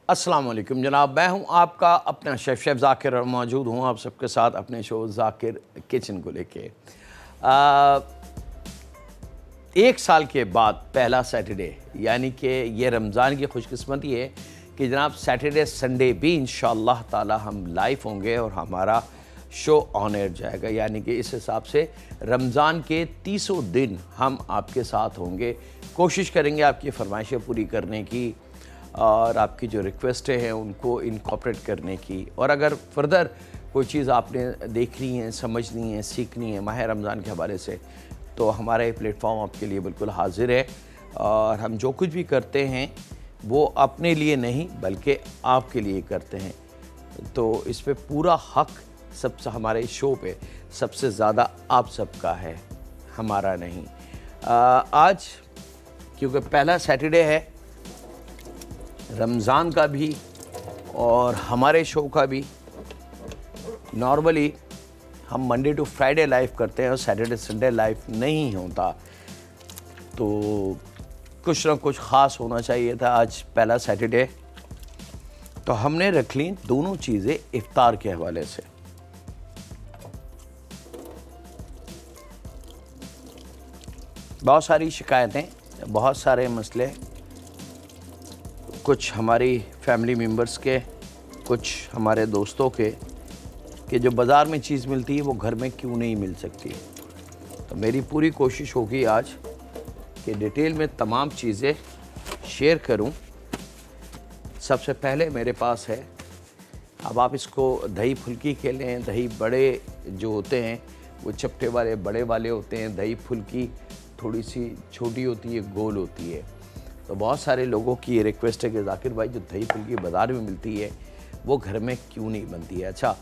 अस्सलाम वालेकुम जनाब, मैं हूं आपका अपना शेफ़ ज़ाकिर और मौजूद हूं आप सबके साथ अपने शो ज़ाकिर किचन को लेके। एक साल के बाद पहला सैटरडे, यानी कि ये रमज़ान की खुशकिस्मती है कि जनाब सैटरडे संडे भी इंशाअल्लाह ताला हम लाइव होंगे और हमारा शो ऑन एयर जाएगा। यानी कि इस हिसाब से रमज़ान के 30 दिन हम आपके साथ होंगे। कोशिश करेंगे आपकी फरमाइशें पूरी करने की और आपकी जो रिक्वेस्टें हैं उनको इनकॉर्पोरेट करने की। और अगर फर्दर कोई चीज़ आपने देखनी है, समझनी है, सीखनी है माह रमज़ान के हवाले से, तो हमारा ये प्लेटफॉर्म आपके लिए बिल्कुल हाजिर है। और हम जो कुछ भी करते हैं वो अपने लिए नहीं बल्कि आपके लिए करते हैं। तो इस पे पूरा हक सबसे हमारे शो पे सबसे ज़्यादा आप सबका है, हमारा नहीं। आज क्योंकि पहला सैटरडे है रमज़ान का भी और हमारे शो का भी, नॉर्मली हम मंडे टू फ्राइडे लाइव करते हैं और सैटरडे संडे लाइव नहीं होता, तो कुछ ना कुछ ख़ास होना चाहिए था। आज पहला सैटरडे तो हमने रख ली दोनों चीज़ें इफ्तार के हवाले से। बहुत सारी शिकायतें, बहुत सारे मसले, कुछ हमारी फैमिली मेम्बर्स के, कुछ हमारे दोस्तों के, कि जो बाज़ार में चीज़ मिलती है वो घर में क्यों नहीं मिल सकती। तो मेरी पूरी कोशिश होगी आज कि डिटेल में तमाम चीज़ें शेयर करूं। सबसे पहले मेरे पास है, अब आप इसको दही फुल्की कह लें, दही बड़े जो होते हैं वो चपटे वाले बड़े वाले होते हैं, दही फुल्की थोड़ी सी छोटी होती है, गोल होती है। तो बहुत सारे लोगों की ये रिक्वेस्ट है कि ज़ाकिर भाई जो दही फुल्की बाज़ार में मिलती है वो घर में क्यों नहीं बनती है। अच्छा,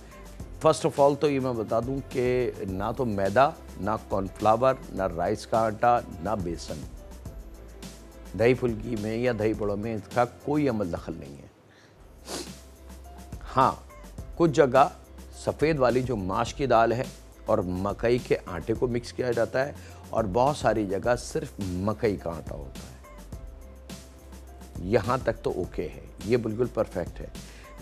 फ़र्स्ट ऑफ़ ऑल तो ये मैं बता दूं कि ना तो मैदा, ना कॉर्नफ्लावर, ना राइस का आटा, ना बेसन दही फुल्की में या दही बड़ों में इसका कोई अमल दखल नहीं है। हाँ, कुछ जगह सफ़ेद वाली जो माश की दाल है और मकई के आटे को मिक्स किया जाता है और बहुत सारी जगह सिर्फ मकई का आटा होता है। यहाँ तक तो ओके है, ये बिल्कुल परफेक्ट है।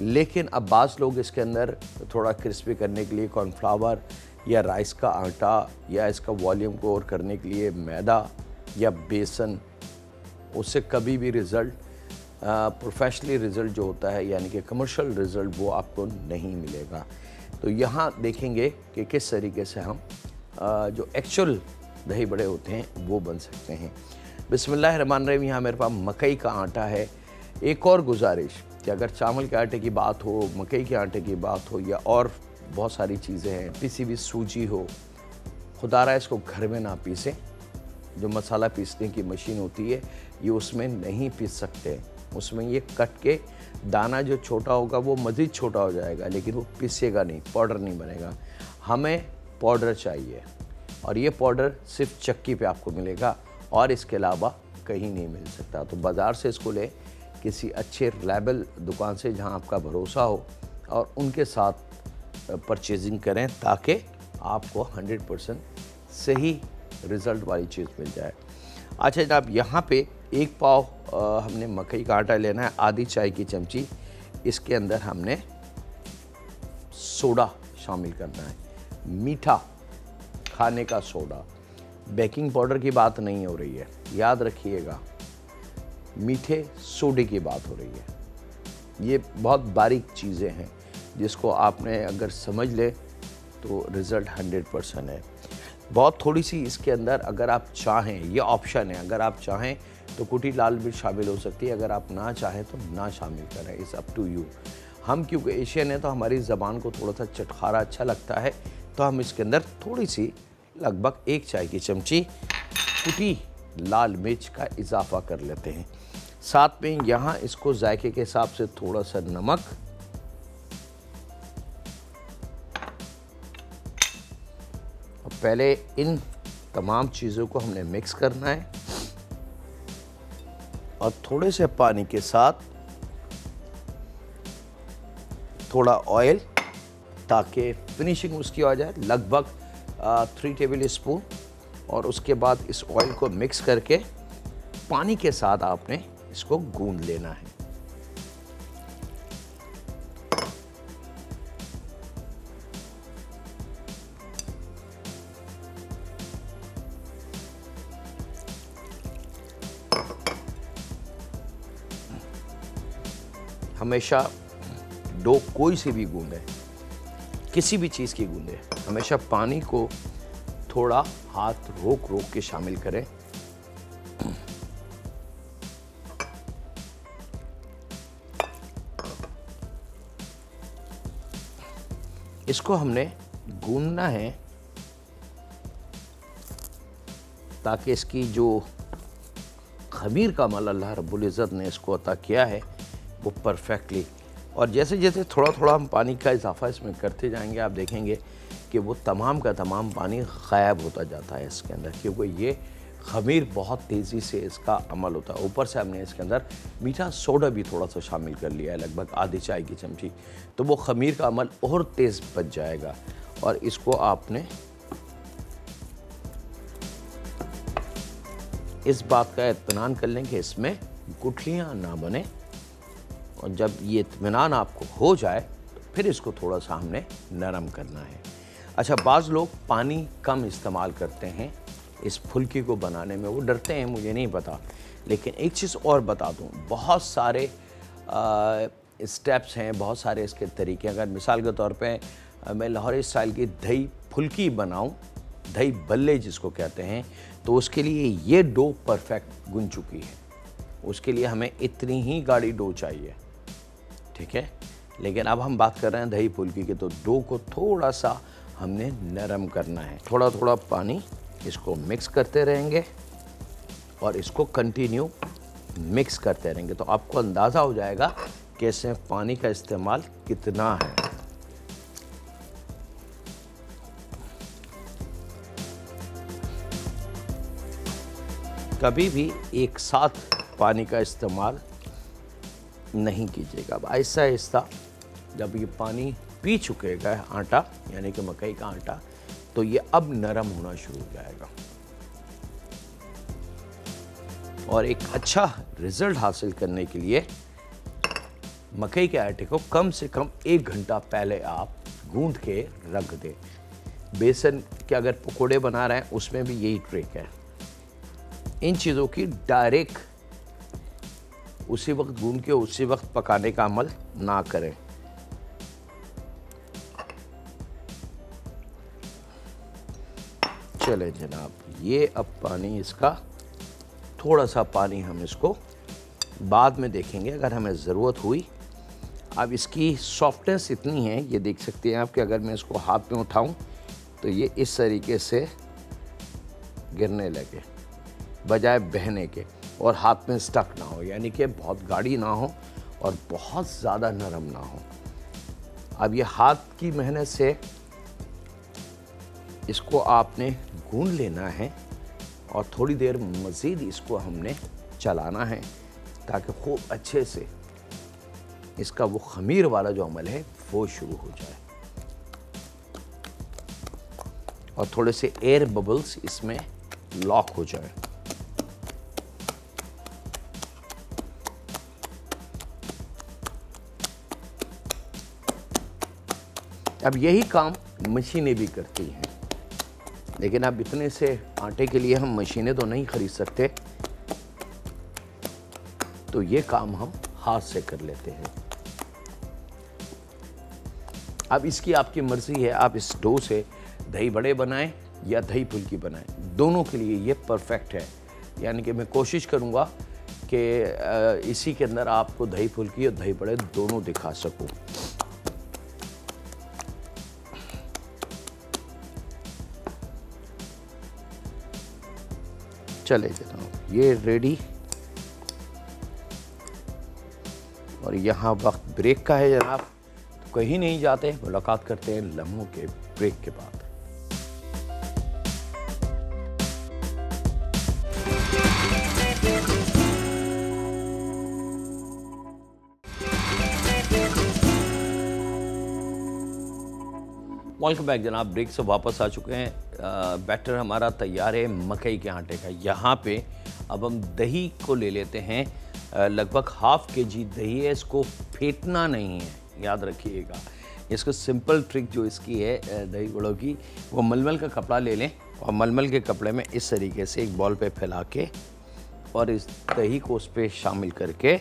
लेकिन अब बाज़ लोग इसके अंदर थोड़ा क्रिस्पी करने के लिए कॉर्नफ्लावर या राइस का आटा या इसका वॉल्यूम को और करने के लिए मैदा या बेसन, उससे कभी भी रिज़ल्ट प्रोफेशनली रिज़ल्ट जो होता है यानी कि कमर्शियल रिज़ल्ट वो आपको नहीं मिलेगा। तो यहाँ देखेंगे कि किस तरीके से हम जो एक्चुअल दही बड़े होते हैं वो बन सकते हैं। बिस्मिल्लाहिर्रहमानिर्रहीम। यहाँ मेरे पास मकई का आटा है। एक और गुजारिश कि अगर चावल के आटे की बात हो, मकई के आटे की बात हो या और बहुत सारी चीज़ें हैं, पिसी हुई सूजी हो, खुदारा इसको घर में ना पीसें। जो मसाला पीसने की मशीन होती है ये उसमें नहीं पीस सकते। उसमें ये कट के दाना जो छोटा होगा वो मज़ीद छोटा हो जाएगा, लेकिन वो पीसेगा नहीं, पाउडर नहीं बनेगा। हमें पाउडर चाहिए और ये पाउडर सिर्फ चक्की पे आपको मिलेगा और इसके अलावा कहीं नहीं मिल सकता। तो बाज़ार से इसको ले, किसी अच्छे रिलायबल दुकान से जहां आपका भरोसा हो और उनके साथ परचेजिंग करें ताकि आपको 100% सही रिज़ल्ट वाली चीज़ मिल जाए। अच्छा जनाब, यहाँ पे एक पाव हमने मकई का आटा लेना है, आधी चाय की चमची इसके अंदर हमने सोडा शामिल करना है, मीठा खाने का सोडा। बेकिंग पाउडर की बात नहीं हो रही है, याद रखिएगा, मीठे सोडे की बात हो रही है। ये बहुत बारीक चीज़ें हैं जिसको आपने अगर समझ ले तो रिज़ल्ट 100% है। बहुत थोड़ी सी इसके अंदर अगर आप चाहें, ये ऑप्शन है, अगर आप चाहें तो कुटी लाल मिर्च शामिल हो सकती है, अगर आप ना चाहें तो ना शामिल करें, इट्स अप टू यू। हम क्योंकि एशियन है तो हमारी ज़बान को थोड़ा सा चटखारा अच्छा लगता है, तो हम इसके अंदर थोड़ी सी लगभग 1 चाय की चमची कुटी लाल मिर्च का इजाफा कर लेते हैं। साथ में यहाँ इसको जायके के हिसाब से थोड़ा सा नमक, और पहले इन तमाम चीज़ों को हमने मिक्स करना है और थोड़े से पानी के साथ थोड़ा ऑयल, ताकि फिनिशिंग उसकी आ जाए, लगभग 3 टेबल स्पून। और उसके बाद इस ऑयल को मिक्स करके पानी के साथ आपने इसको गूंद लेना है। हमेशा डो कोई सी भी गूंदें, किसी भी चीज़ की गूंदें, हमेशा पानी को थोड़ा हाथ रोक रोक के शामिल करें। इसको हमने गूंदना है ताकि इसकी जो खमीर का अमल अल्लाह रब्बुल इज़्ज़त ने इसको अता किया है वो परफेक्टली, और जैसे जैसे थोड़ा थोड़ा हम पानी का इजाफा इसमें करते जाएंगे आप देखेंगे कि वो तमाम का तमाम पानी गायब होता जाता है इसके अंदर, क्योंकि ये खमीर बहुत तेज़ी से इसका अमल होता है। ऊपर से हमने इसके अंदर मीठा सोडा भी थोड़ा सा शामिल कर लिया है, लगभग आधी चाय की चमची, तो वो खमीर का अमल और तेज़ बच जाएगा। और इसको आपने इस बात का इत्मीनान कर लें कि इसमें गुठलियाँ ना बने, और जब ये इत्मीनान आपको हो जाए तो फिर इसको थोड़ा सा हमने नरम करना है। अच्छा, बाज़ लोग पानी कम इस्तेमाल करते हैं इस फुल्की को बनाने में, वो डरते हैं, मुझे नहीं पता, लेकिन एक चीज़ और बता दूं, बहुत सारे स्टेप्स हैं, बहुत सारे इसके तरीके। अगर मिसाल के तौर पे मैं लाहौरी स्टाइल की दही फुल्की बनाऊं, दही बल्ले जिसको कहते हैं, तो उसके लिए ये डो परफेक्ट गुन चुकी है, उसके लिए हमें इतनी ही गाढ़ी डो चाहिए, ठीक है। लेकिन अब हम बात कर रहे हैं दही फुल्की की, तो डो को थोड़ा सा हमने नरम करना है। थोड़ा थोड़ा पानी इसको मिक्स करते रहेंगे और इसको कंटिन्यू मिक्स करते रहेंगे, तो आपको अंदाज़ा हो जाएगा कि इसमें पानी का इस्तेमाल कितना है। कभी भी एक साथ पानी का इस्तेमाल नहीं कीजिएगा। अब आहिस्ता आहिस्ता जब ये पानी पी चुकेगा आटा, यानी कि मकई का आटा, तो ये अब नरम होना शुरू हो जाएगा। और एक अच्छा रिजल्ट हासिल करने के लिए मकई के आटे को कम से कम 1 घंटा पहले आप गूंद के रख दें। बेसन के अगर पकोड़े बना रहे हैं उसमें भी यही ट्रिक है। इन चीज़ों की डायरेक्ट उसी वक्त गूंद के उसी वक्त पकाने का अमल ना करें। चले जनाब, ये अब पानी इसका थोड़ा सा पानी हम इसको बाद में देखेंगे अगर हमें ज़रूरत हुई। अब इसकी सॉफ्टनेस इतनी है, ये देख सकते हैं आप कि अगर मैं इसको हाथ में उठाऊं तो ये इस तरीके से गिरने लगे बजाय बहने के, और हाथ में स्टक ना हो, यानी कि बहुत गाढ़ी ना हो और बहुत ज़्यादा नरम ना हो। अब ये हाथ की मेहनत से इसको आपने गूंद लेना है और थोड़ी देर मज़ीद इसको हमने चलाना है ताकि खूब अच्छे से इसका वो खमीर वाला जो अमल है वो शुरू हो जाए और थोड़े से एयर बबल्स इसमें लॉक हो जाए। अब यही काम मशीनें भी करती हैं, लेकिन अब इतने से आटे के लिए हम मशीनें तो नहीं खरीद सकते, तो ये काम हम हाथ से कर लेते हैं। अब इसकी आपकी मर्जी है, आप इस डो से दही बड़े बनाएं या दही फुल्की बनाएं, दोनों के लिए ये परफेक्ट है। यानी कि मैं कोशिश करूंगा कि इसी के अंदर आपको दही फुल्की और दही बड़े दोनों दिखा सकूं। चले जनाब, ये रेडी। और यहाँ वक्त ब्रेक का है जनाब, तो कहीं नहीं जाते, मुलाकात करते हैं लम्हों के ब्रेक के बाद। वेलकम बैक जनाब, ब्रेक से वापस आ चुके हैं। बैटर हमारा तैयार है मकई के आटे का। यहाँ पे अब हम दही को ले लेते हैं, लगभग ½ kg दही है। इसको फेंटना नहीं है, याद रखिएगा। इसको सिंपल ट्रिक जो इसकी है दही गुड़ों की, वो मलमल का कपड़ा ले लें और मलमल के कपड़े में इस तरीके से एक बॉल पे फैला के और इस दही को उस पर शामिल करके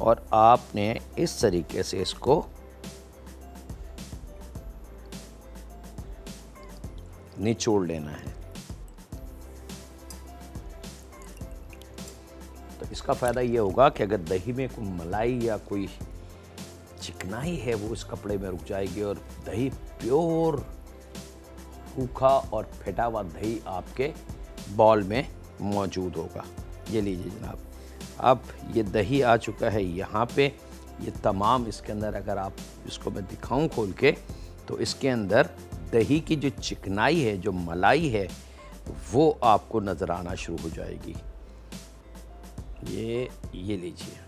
और आपने इस तरीके से इसको निचोड़ लेना है। तो इसका फ़ायदा ये होगा कि अगर दही में कोई मलाई या कोई चिकनाई है वो इस कपड़े में रुक जाएगी और दही प्योर सूखा और फेटा हुआ दही आपके बॉल में मौजूद होगा। ये लीजिए जनाब, अब ये दही आ चुका है यहाँ पे। ये तमाम इसके अंदर, अगर आप इसको मैं दिखाऊं खोल के, तो इसके अंदर दही की जो चिकनाई है, जो मलाई है, वो आपको नज़र आना शुरू हो जाएगी। ये लीजिए,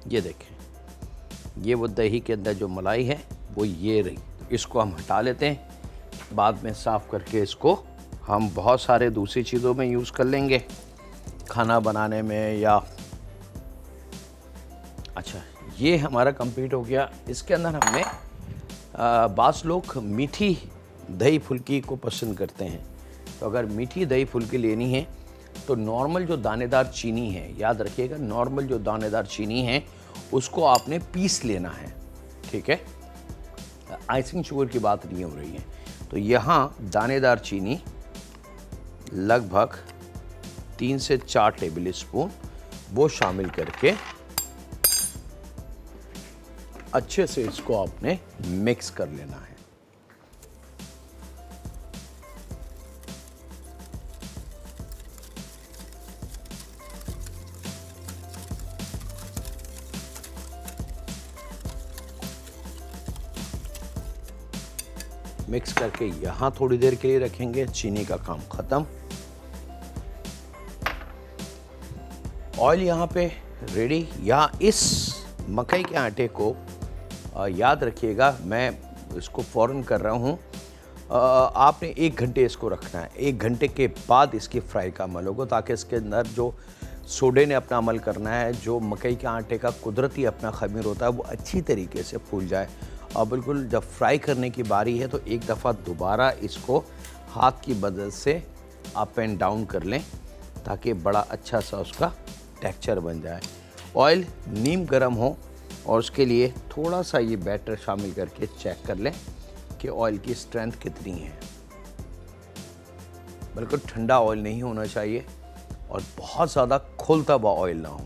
ये देखें, ये वो दही के अंदर जो मलाई है वो ये रही। तो इसको हम हटा लेते हैं, बाद में साफ़ करके इसको हम बहुत सारे दूसरी चीज़ों में यूज़ कर लेंगे, खाना बनाने में या। अच्छा, ये हमारा कंप्लीट हो गया। इसके अंदर हमने बास लोग मीठी दही फुल्की को पसंद करते हैं, तो अगर मीठी दही फुल्की लेनी है तो नॉर्मल जो दानेदार चीनी है, याद रखिएगा, नॉर्मल जो दानेदार चीनी है उसको आपने पीस लेना है, ठीक है। आइसिंग शुगर की बात नहीं हो रही है। तो यहाँ दानेदार चीनी लगभग 3 से 4 टेबल स्पून वो शामिल करके अच्छे से इसको आपने मिक्स कर लेना है। मिक्स करके यहाँ थोड़ी देर के लिए रखेंगे। चीनी का काम ख़त्म। ऑयल यहाँ पे रेडी। यहाँ इस मकई के आटे को याद रखिएगा, मैं इसको फ़ौरन कर रहा हूँ। आपने 1 घंटे इसको रखना है। 1 घंटे के बाद इसकी फ्राई का अमल होगा, ताकि इसके अंदर जो सोडे ने अपना अमल करना है, जो मकई के आटे का कुदरती अपना खमीर होता है, वो अच्छी तरीके से फूल जाए। और बिल्कुल जब फ्राई करने की बारी है तो एक दफ़ा दोबारा इसको हाथ की मदद से अप एंड डाउन कर लें, ताकि बड़ा अच्छा सा उसका टेक्सचर बन जाए। ऑयल नीम गर्म हो और उसके लिए थोड़ा सा ये बैटर शामिल करके चेक कर लें कि ऑयल की स्ट्रेंथ कितनी है। बिल्कुल ठंडा ऑयल नहीं होना चाहिए और बहुत ज़्यादा खोलता हुआ ऑयल ना हो।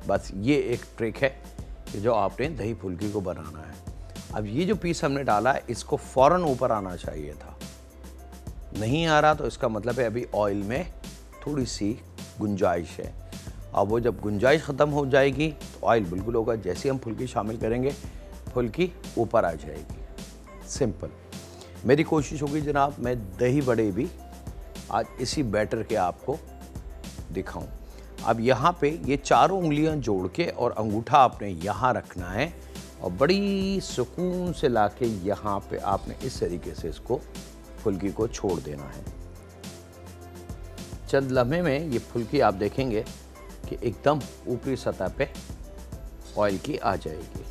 बस ये एक ट्रिक है कि जो आपने दही फुल्की को बनाना है। अब ये जो पीस हमने डाला है, इसको फ़ौरन ऊपर आना चाहिए था, नहीं आ रहा, तो इसका मतलब है अभी ऑयल में थोड़ी सी गुंजाइश है। अब वो जब गुंजाइश ख़त्म हो जाएगी तो ऑयल बिल्कुल होगा। जैसे हम फुल्की शामिल करेंगे, फुल्की ऊपर आ जाएगी। सिंपल। मेरी कोशिश होगी जनाब, मैं दही बड़े भी आज इसी बैटर के आपको दिखाऊं। अब यहाँ पे ये चारों उंगलियां जोड़ के और अंगूठा आपने यहाँ रखना है और बड़ी सुकून से लाके यहाँ पे आपने इस तरीके से इसको फुल्की को छोड़ देना है। चंद लम्हे में ये फुल्की आप देखेंगे कि एकदम ऊपरी सतह पे ऑयल की आ जाएगी।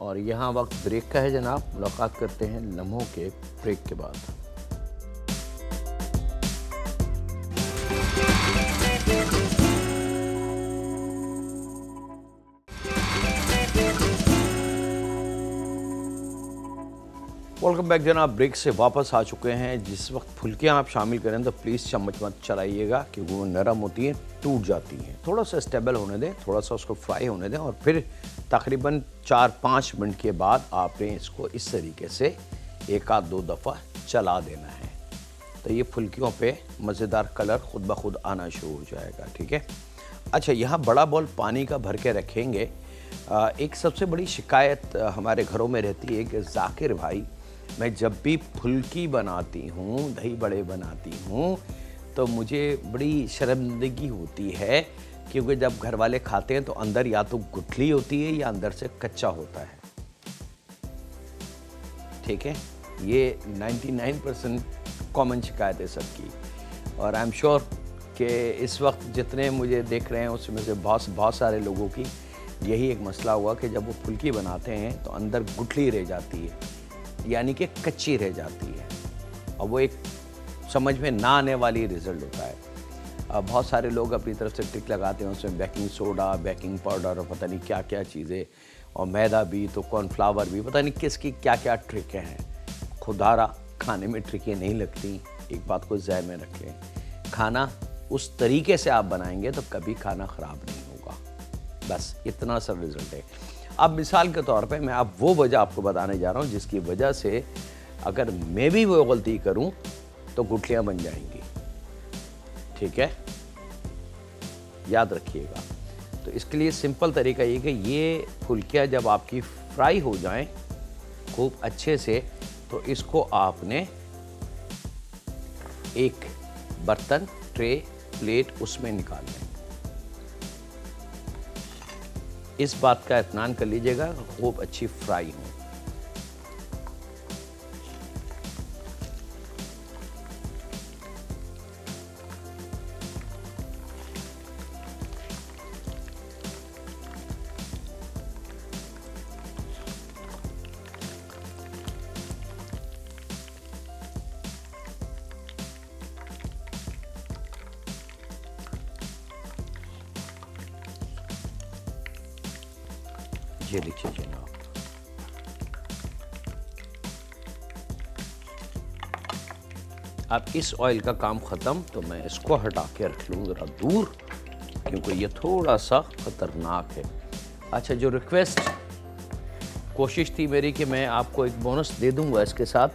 और यहाँ वक्त ब्रेक का है जनाब। मुलाकात करते हैं लम्हों के ब्रेक के बाद। वेलकम बैक जनाब। ब्रेक से वापस आ चुके हैं। जिस वक्त फुल्कियाँ आप शामिल करें तो प्लीज़ चम्मच मत चलाइएगा, क्योंकि वो नरम होती हैं, टूट जाती हैं। थोड़ा सा स्टेबल होने दें, थोड़ा सा उसको फ्राई होने दें और फिर तकरीबन 4-5 मिनट के बाद आपने इसको इस तरीके से 1-2 दफ़ा चला देना है। तो ये फुल्कियों पे मज़ेदार कलर खुद ब खुद आना शुरू हो जाएगा। ठीक है। अच्छा, यहाँ बड़ा बॉल पानी का भर के रखेंगे। एक सबसे बड़ी शिकायत हमारे घरों में रहती है कि जाकिर भाई, मैं जब भी फुल्की बनाती हूँ, दही बड़े बनाती हूँ, तो मुझे बड़ी शर्मिंदगी होती है, क्योंकि जब घर वाले खाते हैं तो अंदर या तो गुठली होती है या अंदर से कच्चा होता है। ठीक है, ये 99% कॉमन शिकायत है सबकी। और आई एम श्योर कि इस वक्त जितने मुझे देख रहे हैं उसमें से बहुत सारे लोगों की यही एक मसला हुआ कि जब वो फुल्की बनाते हैं तो अंदर गुठली रह जाती है, यानी कि कच्ची रह जाती है, और वो एक समझ में ना आने वाली रिज़ल्ट होता है। बहुत सारे लोग अपनी तरफ से ट्रिक लगाते हैं, उसमें बेकिंग सोडा, बेकिंग पाउडर और पता नहीं क्या क्या चीज़ें, और मैदा भी, तो कॉर्नफ्लावर भी, पता नहीं किसकी क्या क्या ट्रिकें हैं। खुदारा खाने में ट्रिकें नहीं लगती, एक बात को ज़हन में रख लें। खाना उस तरीके से आप बनाएंगे तो कभी खाना ख़राब नहीं होगा, बस इतना सा रिज़ल्ट है। अब मिसाल के तौर पे मैं अब वो वजह आपको बताने जा रहा हूँ जिसकी वजह से अगर मैं भी वो गलती करूँ तो गुठलियाँ बन जाएंगी, ठीक है, याद रखिएगा। तो इसके लिए सिंपल तरीका ये कि ये फुल्कियाँ जब आपकी फ्राई हो जाएं खूब अच्छे से, तो इसको आपने एक बर्तन, ट्रे, प्लेट, उसमें निकाल लें। इस बात का इत्मीनान कर लीजिएगा खूब अच्छी फ्राई हो। ये देखिए जनाब, अब इस ऑयल का काम ख़त्म, तो मैं इसको हटा के रख लूँ ज़रा दूर, क्योंकि ये थोड़ा सा ख़तरनाक है। अच्छा, जो रिक्वेस्ट कोशिश थी मेरी कि मैं आपको एक बोनस दे दूँगा इसके साथ,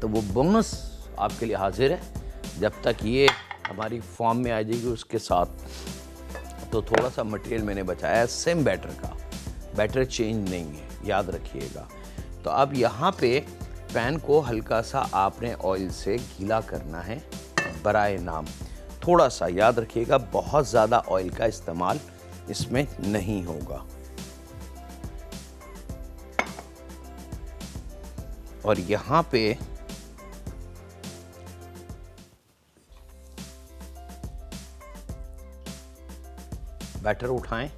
तो वो बोनस आपके लिए हाजिर है जब तक ये हमारी फॉर्म में आ जाएगी उसके साथ। तो थोड़ा सा मटेरियल मैंने बचाया है सेम बैटर का, बैटर चेंज नहीं है, याद रखिएगा। तो अब यहाँ पे पैन को हल्का सा आपने ऑयल से गीला करना है बराए नाम, थोड़ा सा याद रखिएगा, बहुत ज़्यादा ऑयल का इस्तेमाल इसमें नहीं होगा। और यहाँ पे बैटर उठाएं,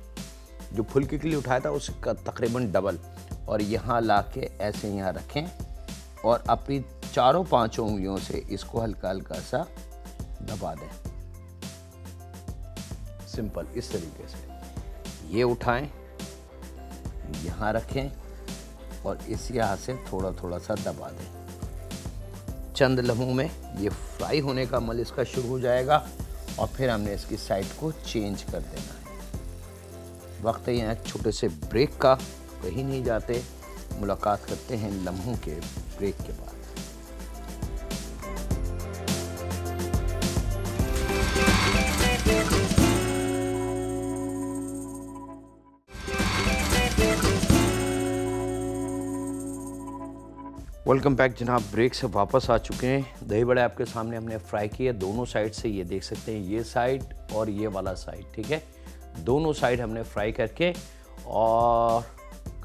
जो फुल्की के लिए उठाया था उसका तकरीबन डबल, और यहाँ लाके ऐसे यहाँ रखें और अपनी चारों पांचों उंगलियों से इसको हल्का हल्का सा दबा दें, सिंपल इस तरीके से। ये उठाएं, यहाँ रखें और इस यहाँ से थोड़ा थोड़ा सा दबा दें। चंद लम्हों में ये फ्राई होने का अमल इसका शुरू हो जाएगा, और फिर हमने इसकी साइड को चेंज कर देना है। वक्त है यहाँ छोटे से ब्रेक का, कहीं नहीं जाते, मुलाकात करते हैं लम्हों के ब्रेक के बाद। वेलकम बैक जनाब, ब्रेक से वापस आ चुके हैं। दही बड़े आपके सामने हमने फ्राई किए दोनों साइड से, ये देख सकते हैं, ये साइड और ये वाला साइड, ठीक है, दोनों साइड हमने फ्राई करके और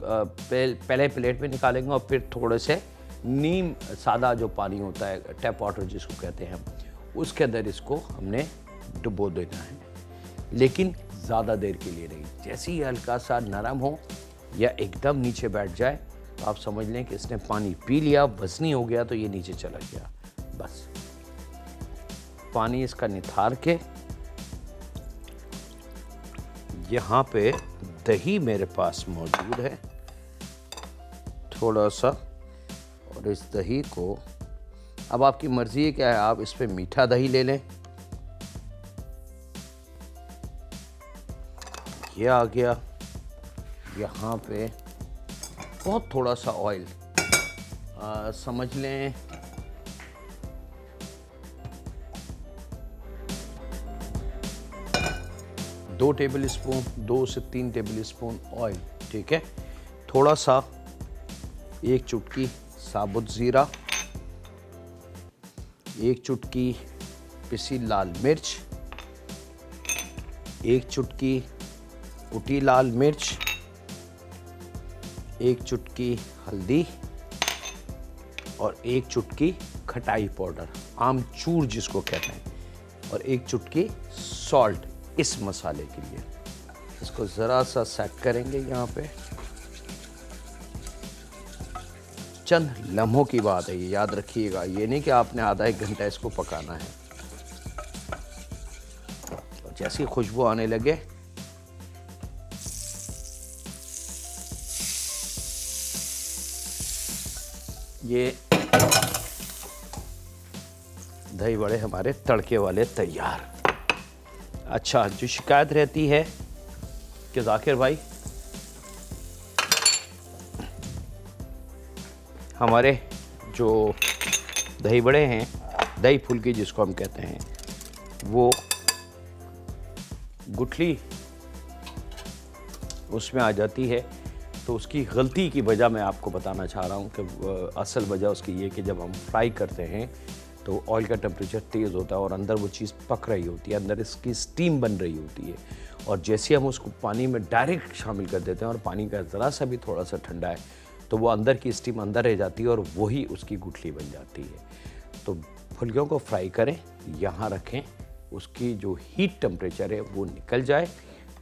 पहले प्लेट में निकालेंगे और फिर थोड़े से नीम सादा जो पानी होता है, टैप वाटर जिसको कहते हैं, उसके अंदर इसको हमने डुबो देना है, लेकिन ज़्यादा देर के लिए नहीं। जैसे ही हल्का सा नरम हो या एकदम नीचे बैठ जाए तो आप समझ लें कि इसने पानी पी लिया, वज़नी हो गया, तो ये नीचे चला गया। बस पानी इसका निथार के, यहाँ पे दही मेरे पास मौजूद है थोड़ा सा, और इस दही को अब आपकी मर्ज़ी है क्या है, आप इस पे मीठा दही ले लें, ये आ गया। यहाँ पे बहुत थोड़ा सा ऑयल, समझ लें 2 टेबल स्पून, 2 से 3 टेबल स्पून ऑयल, ठीक है। थोड़ा सा 1 चुटकी साबुत ज़ीरा, 1 चुटकी पिसी लाल मिर्च, 1 चुटकी कुटी लाल मिर्च, 1 चुटकी हल्दी और 1 चुटकी खटाई पाउडर, आमचूर जिसको कहते हैं, और 1 चुटकी सॉल्ट इस मसाले के लिए। इसको ज़रा सा सेट करेंगे यहाँ पे। चंद लम्हों की बात है, ये याद रखिएगा, ये नहीं कि आपने आधा एक घंटा इसको पकाना है। और जैसी खुशबू आने लगे ये दही बड़े हमारे तड़के वाले तैयार। अच्छा, जो शिकायत रहती है कि जाकिर भाई हमारे जो दही बड़े हैं, दही फुल्की जिसको हम कहते हैं, वो गुठली उसमें आ जाती है। तो उसकी गलती की वजह मैं आपको बताना चाह रहा हूँ कि असल वजह उसकी ये कि जब हम फ्राई करते हैं तो ऑयल का टेम्परेचर तेज़ होता है और अंदर वो चीज़ पक रही होती है, अंदर इसकी स्टीम बन रही होती है। और जैसे हम उसको पानी में डायरेक्ट शामिल कर देते हैं और पानी का ज़रा सा भी थोड़ा सा ठंडा है तो वो अंदर की स्टीम अंदर रह जाती है और वही उसकी गुठली बन जाती है। तो फुल्कियों को फ्राई करें, यहाँ रखें, उसकी जो हीट टेम्परेचर है वो निकल जाए,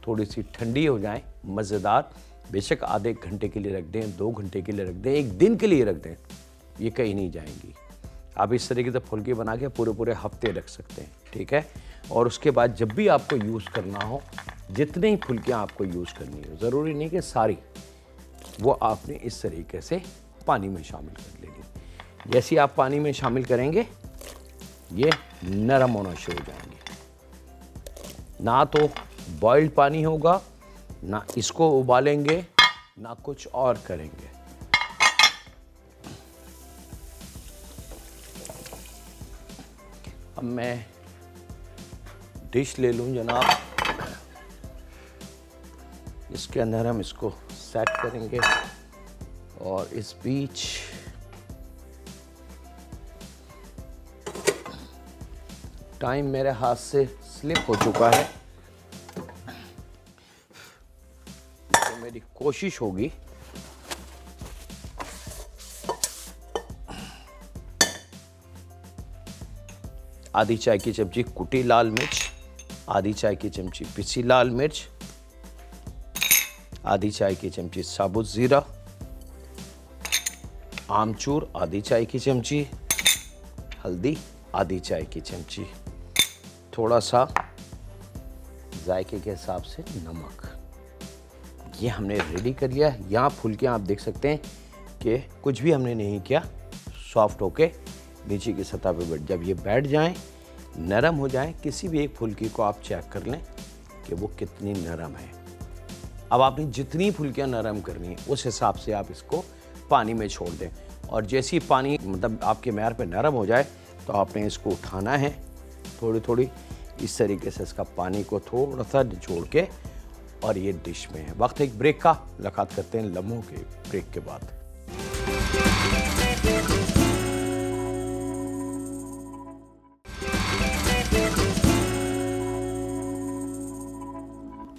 थोड़ी सी ठंडी हो जाए, मज़ेदार। बेशक आधे घंटे के लिए रख दें, 2 घंटे के लिए रख दें, 1 दिन के लिए रख दें, ये कहीं नहीं जाएंगी। आप इस तरीके से फुल्की बना के पूरे हफ्ते रख सकते हैं, ठीक है। और उसके बाद जब भी आपको यूज़ करना हो, जितनी ही फुल्कियाँ आपको यूज़ करनी हो, ज़रूरी नहीं कि सारी, वो आपने इस तरीके से पानी में शामिल कर लेनी। जैसे आप पानी में शामिल करेंगे ये नरम होना शुरू हो जाएंगे। ना तो बॉइल्ड पानी होगा, ना इसको उबालेंगे, ना कुछ और करेंगे। अब मैं डिश ले लूं जनाब, इसके अंदर हम इसको सेट करेंगे और इस बीच टाइम मेरे हाथ से स्लिप हो चुका है, तो मेरी कोशिश होगी आधी चाय की चमची कुटी लाल मिर्च, आधी चाय की चमची पिसी लाल मिर्च, आधी चाय की चमची साबुत ज़ीरा, आमचूर आधी चाय की चमची, हल्दी आधी चाय की चमची, थोड़ा सा जायके के हिसाब से नमक। ये हमने रेडी कर लिया। यहाँ फुल्कियाँ आप देख सकते हैं कि कुछ भी हमने नहीं किया, सॉफ्ट होके नीचे की सतह पे बैठ, जब ये बैठ जाएं, नरम हो जाएं, किसी भी एक फुल्की को आप चेक कर लें कि वो कितनी नरम है। अब आपने जितनी फुल्कियाँ नरम करनी है उस हिसाब से आप इसको पानी में छोड़ दें। और जैसे ही पानी मतलब आपके मैर पे नरम हो जाए तो आपने इसको उठाना है, थोड़ी थोड़ी इस तरीके से इसका पानी को थोड़ा सा निचोड़ के, और ये डिश में है। वक्त एक ब्रेक का, मुलाकात करते हैं लम्हों के ब्रेक के बाद।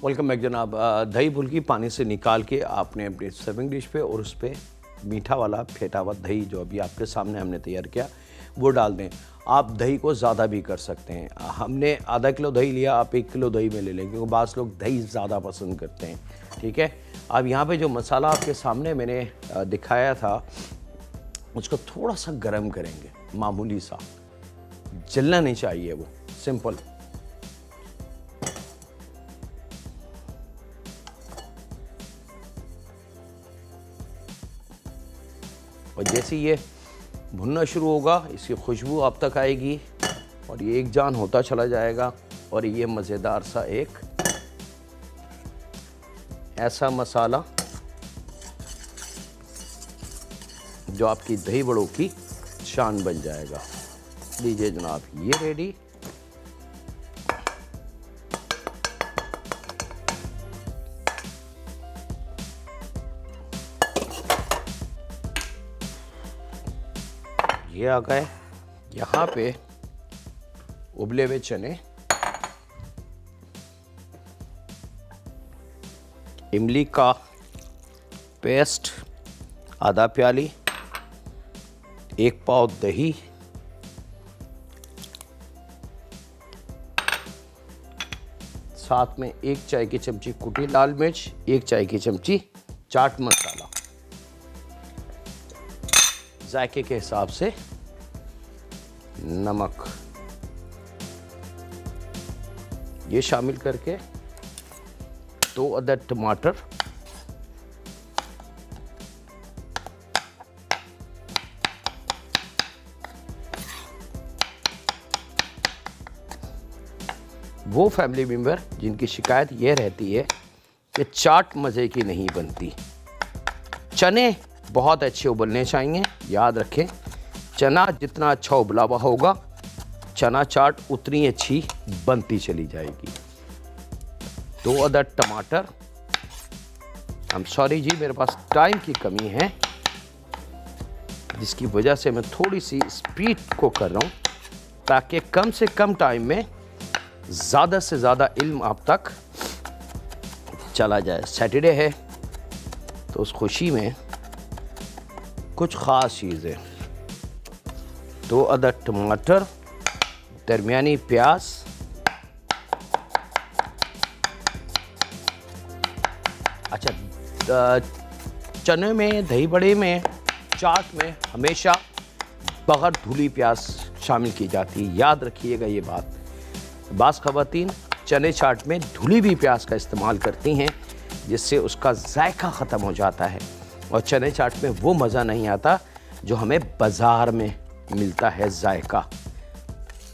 वेलकम बैक जनाब। दही फुल्की पानी से निकाल के आपने अपनी सर्विंग डिश पे और उस पर मीठा वाला फेंटा हुआ दही जो अभी आपके सामने हमने तैयार किया वो डाल दें। आप दही को ज़्यादा भी कर सकते हैं। हमने आधा किलो दही लिया, आप 1 किलो दही में ले लें, क्योंकि बाज़ लोग दही ज़्यादा पसंद करते हैं, ठीक है। अब यहाँ पे जो मसाला आपके सामने मैंने दिखाया था उसको थोड़ा सा गर्म करेंगे, मामूली सा, जलना नहीं चाहिए वो, सिंपल। और जैसे ये भुनना शुरू होगा इसकी खुशबू आप तक आएगी और ये एक जान होता चला जाएगा। और ये मज़ेदार सा एक ऐसा मसाला जो आपकी दही बड़ों की शान बन जाएगा। लीजिए जनाब, ये रेडी। ये आ गए। यहाँ पे उबले हुए चने, इमली का पेस्ट आधा प्याली, 1 पाव दही, साथ में 1 चाय की चमची कुटी लाल मिर्च, 1 चाय की चमची चाट मसाला, जायके के हिसाब से नमक, ये शामिल करके 2 अदद टमाटर, वो फैमिली मेम्बर जिनकी शिकायत ये रहती है कि चाट मज़े की नहीं बनती, चने बहुत अच्छे उबलने चाहिए। याद रखें, चना जितना अच्छा उबला हुआ होगा, चना चाट उतनी अच्छी बनती चली जाएगी। 2 अदद टमाटर, आई एम सॉरी जी, मेरे पास टाइम की कमी है, जिसकी वजह से मैं थोड़ी सी स्पीड को कर रहा हूँ, ताकि कम से कम टाइम में ज़्यादा से ज़्यादा इल्म आप तक चला जाए। सैटरडे है तो उस खुशी में कुछ ख़ास चीज़ें। 2 अदद टमाटर, दरमियानी प्याज, अच्छा चने में, दही बड़े में, चाट में हमेशा बगैर धुली प्याज शामिल की जाती है, याद रखिएगा ये बात। बाज़ ख़वातीन चने चाट में धुली हुई प्याज का इस्तेमाल करती हैं, जिससे उसका जायका ख़त्म हो जाता है और चने चाट में वो मज़ा नहीं आता जो हमें बाज़ार में मिलता है। जायका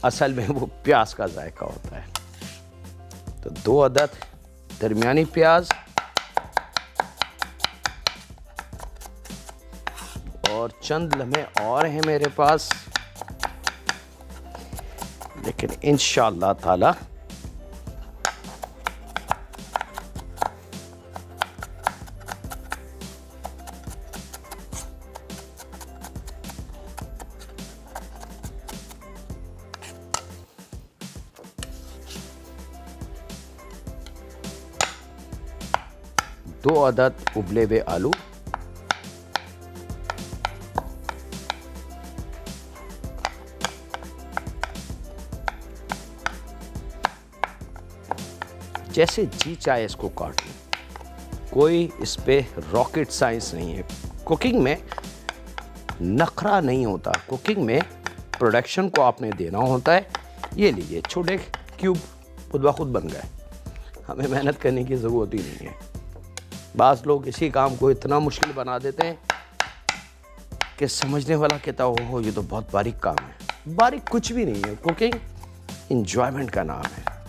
असल में वो प्याज का जायका होता है। तो 2 अदद दरमियानी प्याज और चंद लम्हे और हैं मेरे पास, लेकिन इंशाअल्लाह ताला दो अदद उबले हुए आलू, जैसे जी चाहे इसको काट लें, कोई इस पे रॉकेट साइंस नहीं है। कुकिंग में नखरा नहीं होता, कुकिंग में प्रोडक्शन को आपने देना होता है। ये लीजिए छोटे क्यूब खुद ब खुद बन गए, हमें मेहनत करने की ज़रूरत ही नहीं है। बाज़ लोग इसी काम को इतना मुश्किल बना देते हैं कि समझने वाला कहता हो ये तो बहुत बारीक काम है। बारीक कुछ भी नहीं है, कुकिंग इंजॉयमेंट का नाम है।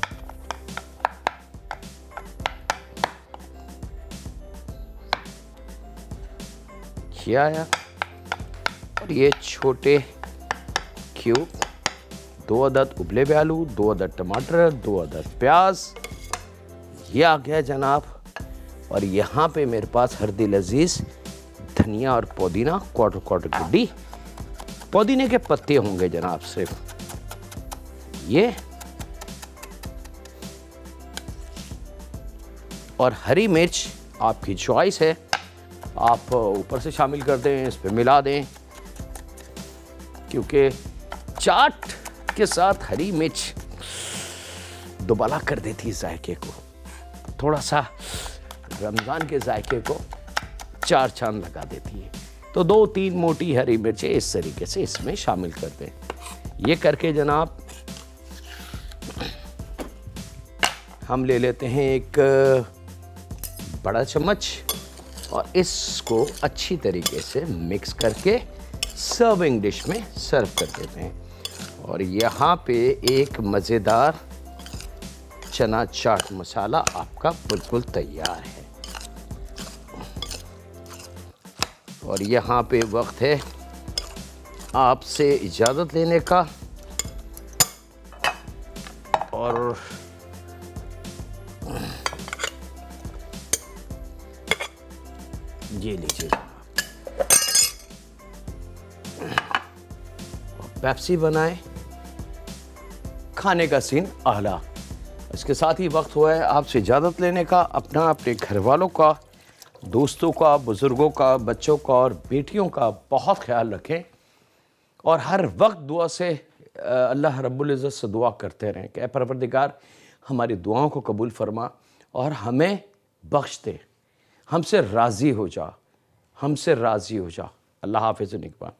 किया आया और ये छोटे क्यूब, 2 अदद उबले हुए आलू, 2 अदद टमाटर, 2 अदद प्याज, ये आ गया जनाब। और यहाँ पे मेरे पास हरदी लजीज, धनिया और पुदीना, क्वार्टर गुड्डी, पुदीने के पत्ते होंगे जनाब सिर्फ ये, और हरी मिर्च आपकी चॉइस है, आप ऊपर से शामिल कर दें, इस पे मिला दें, क्योंकि चाट के साथ हरी मिर्च दुबाला कर देती है जायके को, थोड़ा सा रमज़ान के जायके को 4 चांद लगा देती है। तो 2-3 मोटी हरी मिर्चें इस तरीके से इसमें शामिल कर दें। ये करके जनाब हम ले लेते हैं एक बड़ा चम्मच और इसको अच्छी तरीके से मिक्स करके सर्विंग डिश में सर्व कर देते हैं। और यहाँ पे एक मज़ेदार चना चाट मसाला आपका बिल्कुल तैयार है। और यहाँ पे वक्त है आपसे इजाज़त लेने का, और ये लीजिए पेप्सी बनाएं, खाने का सीन आला। इसके साथ ही वक्त हुआ है आपसे इजाज़त लेने का। अपना, अपने घर वालों का, दोस्तों का, बुज़ुर्गों का, बच्चों का और बेटियों का बहुत ख्याल रखें, और हर वक्त दुआ से अल्लाह रब्बुल इज़्ज़त से दुआ करते रहें कि ऐ परवरदिगार हमारी दुआओं को कबूल फरमा और हमें बख्श दे, हमसे राज़ी हो जा, हमसे राज़ी हो जा। अल्लाह हाफ़िज़ निगहबान।